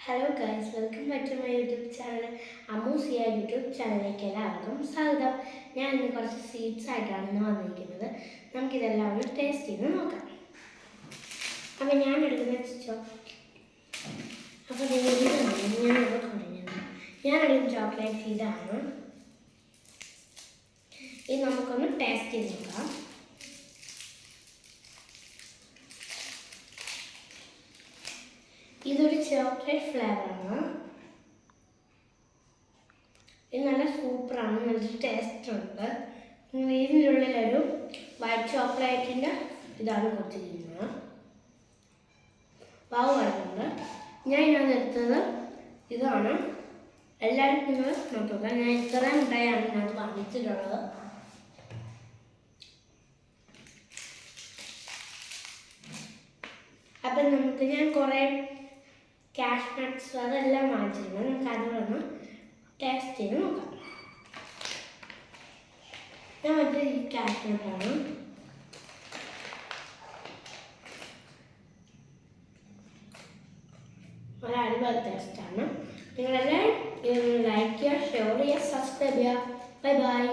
Hello guys, welcome back to my YouTube channel. Ammusiya YouTube ചാനലിലേക്ക് എല്ലാവർക്കും സ്വാഗതം. ഞാൻ ഇന്ന് കുറച്ച് സ്വീറ്റ്സ് ആയിട്ടാണ് ഇന്ന് വന്നിരിക്കുന്നത്. നമുക്കിതെല്ലാം ഒന്ന് ടേസ്റ്റ് ചെയ്ത് നോക്കാം. അപ്പം ഞാൻ എടുക്കുന്ന ഞാൻ എടുക്കുന്ന ചോക്ലേറ്റ് ഇതാണ്. ഇത് നമുക്കൊന്ന് ടേസ്റ്റ് ചെയ്ത് നോക്കാം. ഇതൊരു ചോക്ലേറ്റ് ഫ്ലേവറാണ്. ഇത് നല്ല സൂപ്പറാണ്, നല്ല ടേസ്റ്റ് ഉണ്ട്. ഇതിനുള്ളിലൊരു വൈറ്റ് ചോക്ലേറ്റിൻ്റെ ഇതാണ് കൊടുത്തിരിക്കുന്നത്. പാവ് വരുന്നുണ്ട്. ഞാൻ ഇതിനകത്ത് എടുത്തത് ഇതാണ്. എല്ലാവരും നിങ്ങൾ നോക്കുക. ഞാൻ ഇത്രയും മിഠായിയാണ് ഇതിനകത്ത് വാങ്ങിച്ചിട്ടുള്ളത്. അപ്പം ഞാൻ കുറേ കാഷ് നട്ട്സ് അതെല്ലാം വാങ്ങിച്ചിരുന്നു. നമുക്ക് അതുകൊണ്ടൊന്ന് ടേസ്റ്റ് ചെയ്ത് നോക്കാം. ഞാൻ മറ്റേ ഈ കാഷ് നട്ടാണ്. ഒരു അടിപൊളി ടേസ്റ്റാണ്. നിങ്ങളെല്ലാം ഇതൊന്ന് ലൈക്ക് ചെയ്യുക, ഷെയർ ചെയ്യുക, സബ്സ്ക്രൈബ് ചെയ്യുക. Bye bye.